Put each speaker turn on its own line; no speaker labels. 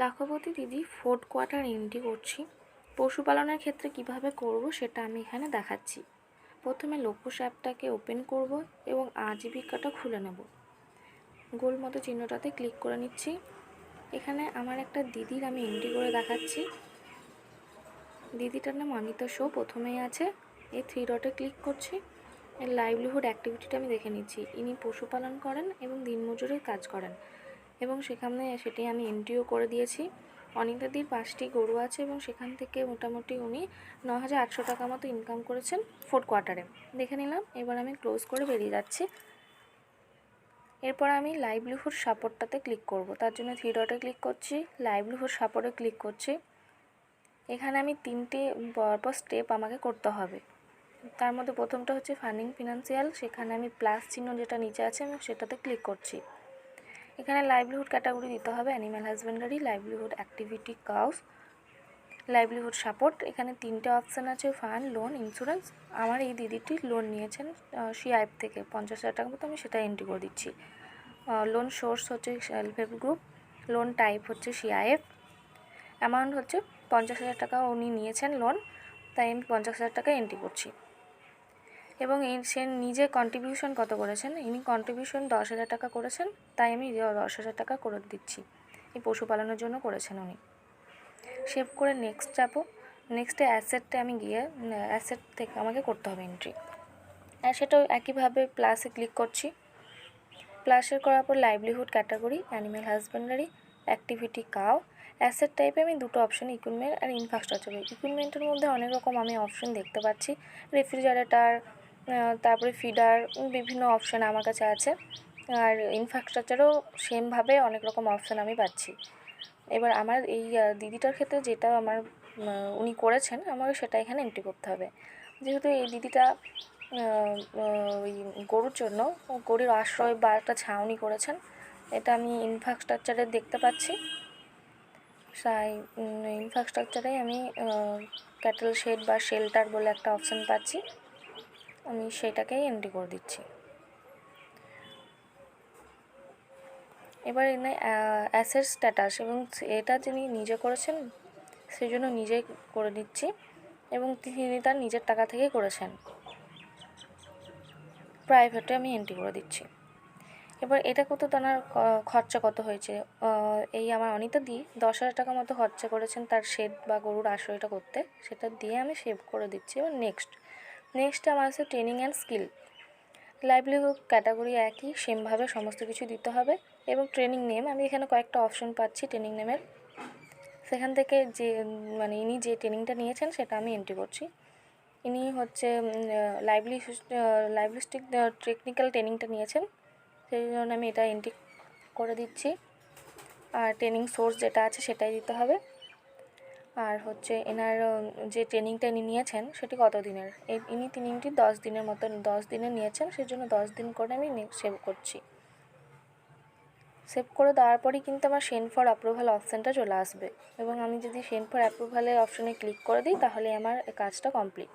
লাখপতি দিদি fourth quarter entry করছি। পশুপালনের ক্ষেত্রে কিভাবে করব সেটা আমি এখানে দেখাচ্ছি। প্রথমে লোকোস অ্যাপটাকে ওপেন করব এবং আজীবিকাটা খুলে নেব। গোল মতো চিহ্নটাতে ক্লিক করে নিচ্ছি। এখানে আমার একটা দিদির আমি এন্ট্রি করে দেখাচ্ছি। দিদিটার নাম অনিতা শো প্রথমেই আছে। এই 3 ডটে ক্লিক করছি। এর লাইভলিহুড অ্যাক্টিভিটিটা আমি দেখে নিচ্ছি। ইনি পশুপালন করেন এবং দিনমজুরের কাজ করেন এবং সেখানে সেটি আমি এন্ট্রিও করে দিয়েছি। অনিতাদির 5টি গরু আছে এবং সেখান থেকে মোটামুটি উনি 9,800 টাকা মতো ইনকাম করেছেন ফোর্থ কোয়ার্টারে। দেখে নিলাম। এবার আমি ক্লোজ করে বেরিয়ে যাচ্ছি। এরপর আমি লাইভলিহুড সাপোর্টটাতে ক্লিক করব। তার জন্য 3 ডটে ক্লিক করছি, লাইভলিহুড সাপোর্টে ক্লিক করছি। এখানে আমি 3টে পরপর স্টেপ আমাকে করতে হবে। তার মধ্যে প্রথমটা হচ্ছে ফান্ডিং ফিনান্সিয়াল। সেখানে আমি প্লাস চিহ্ন যেটা নিচে আছে আমি সেটাতে ক্লিক করছি। এখানে লাইভলিহুড ক্যাটাগরি দিতে হবে animal husbandry, livelihood activity cows, livelihood support. এখানে 3টে অপশান আছে, ফান্ড, লোন, ইন্স্যুরেন্স। আমার এই দিদিটি লোন নিয়েছেন সিআইএফ থেকে 50,000 টাকা মতো, আমি সেটা এন্ট্রি করে দিচ্ছি। লোন সোর্স হচ্ছে self help group, loan type হচ্ছে সিআইএফ, অ্যামাউন্ট হচ্ছে 50,000 টাকা উনি নিয়েছেন লোন, তাই আমি 50,000 টাকা এন্ট্রি করছি। এবং সে নিজে কন্ট্রিবিউশন কত করেছেন, ইনি কন্ট্রিবিউশন 10,000 টাকা করেছেন, তাই আমি 10,000 টাকা করে দিচ্ছি। এই পশুপালনের জন্য করেছেন উনি। সেভ করে নেক্সট যাবো। নেক্সটে অ্যাসেটে আমি গিয়ে অ্যাসেট থেকে আমাকে করতে হবে এন্ট্রি। সেটাও একইভাবে প্লাসে ক্লিক করছি। প্লাসের করার পর livelihood category animal husbandry, activity cow. Asset টাইপে আমি দুটো অপশান, ইকুইপমেন্ট আর ইনফ্রাস্ট্রাকচার। ইকুইপমেন্টের মধ্যে অনেক রকম আমি অপশান দেখতে পাচ্ছি, রেফ্রিজারেটার, তারপরে ফিডার, বিভিন্ন অপশান আমার কাছে আছে। আর ইনফ্রাস্ট্রাকচারও সেমভাবে অনেক রকম অপশান আমি পাচ্ছি। এবার আমার এই দিদিটার ক্ষেত্রে যেটা আমার উনি করেছেন, আমাকে সেটা এখানে এন্ট্রি করতে হবে। যেহেতু এই দিদিটা ওই গরুর জন্য গরুর আশ্রয় বা একটা ছাউনি করেছেন, এটা আমি ইনফ্রাস্ট্রাকচারে দেখতে পাচ্ছি। তাই ইনফ্রাস্ট্রাকচারে আমি ক্যাটেল শেড বা শেল্টার বলে একটা অপশান পাচ্ছি, আমি সেটাকেই এন্ট্রি করে দিচ্ছি। এবার এনে অ্যাসেট স্ট্যাটাস, এবং এটা যিনি নিজে করেছেন সেই জন্য নিজেই করে দিচ্ছি, এবং তিনি তার নিজের টাকা থেকেই করেছেন। প্রাইভেটে আমি এন্ট্রি করে দিচ্ছি। এবার এটা কত তার খরচা কত হয়েছে, এই আমার অনিতা দি 10,000 টাকা মতো খরচা করেছেন তার শেড বা গরুর আশ্রয়টা করতে, সেটা দিয়ে আমি সেভ করে দিচ্ছি। এবার নেক্সট আমার আছে training and skill. Livelihood category একই, সেমভাবে সমস্ত কিছু দিতে হবে। এবং ট্রেনিং নেম, আমি এখানে কয়েকটা অপশন পাচ্ছি ট্রেনিং নেমের, সেখান থেকে যে ইনি যে ট্রেনিংটা নিয়েছেন সেটা আমি এন্ট্রি করছি। ইনি হচ্ছে লাইভলিস্টিক টেকনিক্যাল ট্রেনিংটা নিয়েছেন, সেই জন্য আমি এটা এন্ট্রি করে দিচ্ছি। আর ট্রেনিং সোর্স যেটা আছে সেটাই দিতে হবে। আর হচ্ছে এনার যে ট্রেনিংটা ইনি নিয়েছেন সেটি কত দিনের, ইনি ট্রেনিংটি 10 দিনের মতন 10 দিনের নিয়েছেন, সেই জন্য 10 দিন করে আমি সেভ করছি। সেভ করে দেওয়ার পরই কিন্তু আমার সেন্ড ফর অ্যাপ্রুভাল অপশানটা চলে আসবে, এবং আমি যদি সেন্ড ফর অ্যাপ্রুভালের অপশানে ক্লিক করে দিই তাহলে আমার কাজটা কমপ্লিট।